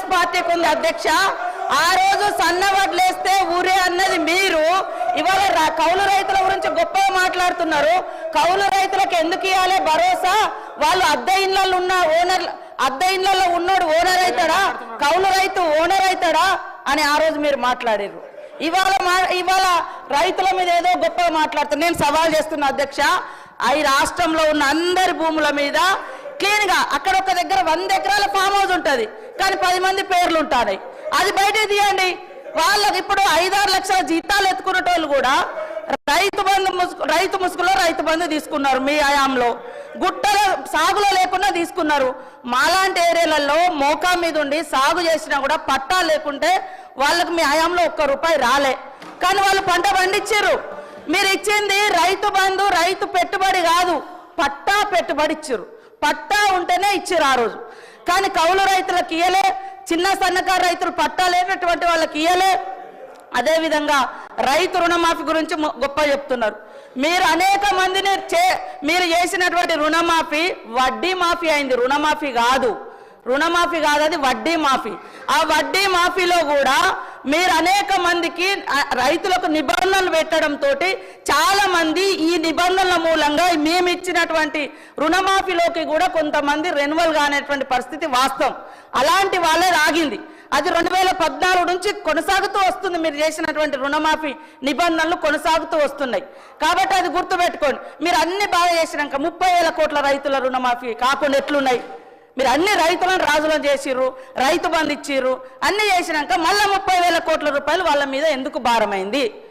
కాంగ్రెస్ పార్టీకి ఉంది అధ్యక్ష. ఆ రోజు సన్న వడ్లేస్తే ఊరే అన్నది మీరు. ఇవాళ కౌలు రైతుల గురించి గొప్పగా మాట్లాడుతున్నారు. కౌలు రైతులకు ఎందుకు ఇవ్వాలి భరోసా? వాళ్ళు అద్దె ఇళ్లలో ఉన్న ఓనర్, అద్దె ఇళ్లలో ఉన్నోడు ఓనర్ అవుతాడా? కౌలు రైతు ఓనర్ అవుతాడా అని ఆ రోజు మీరు మాట్లాడారు. ఇవాళ రైతుల మీద ఏదో గొప్పగా మాట్లాడుతున్నారు. నేను సవాల్ చేస్తున్నా అధ్యక్ష, ఈ రాష్ట్రంలో ఉన్న అందరి భూముల మీద క్లీన్ గా అక్కడ ఒక దగ్గర 100 ఎకరాల ఫామ్ హౌస్ ఉంటుంది, కానీ 10 మంది పేర్లు ఉంటాయి. అది బయట తీయండి. వాళ్ళకి ఇప్పుడు 5-6 లక్షల జీతాలు ఎత్తుకునేటోళ్ళు కూడా రైతు ముసుగులో రైతు బంధు తీసుకున్నారు. మీ హయాంలో గుట్టల సాగులో లేకుండా తీసుకున్నారు. మాలాంటి ఏరియాలలో మోకా మీద ఉండి సాగు చేసినా కూడా పట్టా లేకుంటే వాళ్ళకి మీ హయాంలో ₹1 రాలే, కానీ వాళ్ళు పంట పండించారు. మీరు ఇచ్చింది రైతు బంధు, రైతు పెట్టుబడి కాదు, పట్టా పెట్టుబడి ఇచ్చారు. పట్టా ఉంటేనే ఇచ్చారు ఆ రోజు, కానీ కౌలు రైతులకు ఇయ్యలే. చిన్న సన్నకారు రైతులు పట్టా లేనటువంటి వాళ్ళకి ఇయ్యలే. అదేవిధంగా రైతు రుణమాఫీ గురించి గొప్ప చెప్తున్నారు. మీరు అనేక మందిని మీరు చేసినటువంటి రుణమాఫీ వడ్డీ మాఫీ అయింది, రుణమాఫీ కాదు. రుణమాఫీ కాదు, అది వడ్డీ మాఫీ. ఆ వడ్డీ మాఫీలో కూడా మీరు అనేక మందికి రైతులకు నిబంధనలు పెట్టడంతో చాలా మంది ఈ నిబంధనల మూలంగా మేము ఇచ్చినటువంటి రుణమాఫీలోకి కూడా కొంతమంది రెన్యువల్ కానటువంటి పరిస్థితి వాస్తవం. అలాంటి వాళ్ళే ఆగింది. అది 2014 నుంచి కొనసాగుతూ వస్తుంది. మీరు చేసినటువంటి రుణమాఫీ నిబంధనలు కొనసాగుతూ వస్తున్నాయి. కాబట్టి అది గుర్తుపెట్టుకోండి. మీరు అన్ని బాగా చేసినాక 30,000 కోట్ల రైతుల రుణమాఫీ కాకుండా ఎట్లున్నాయి? మీరు అన్ని రైతులను రాజులను చేసిర్రు, రైతు బంధు ఇచ్చిర్రు, అన్ని చేసినాక మళ్ళీ 30,000 కోట్ల రూపాయలు వాళ్ళ మీద ఎందుకు భారమైంది?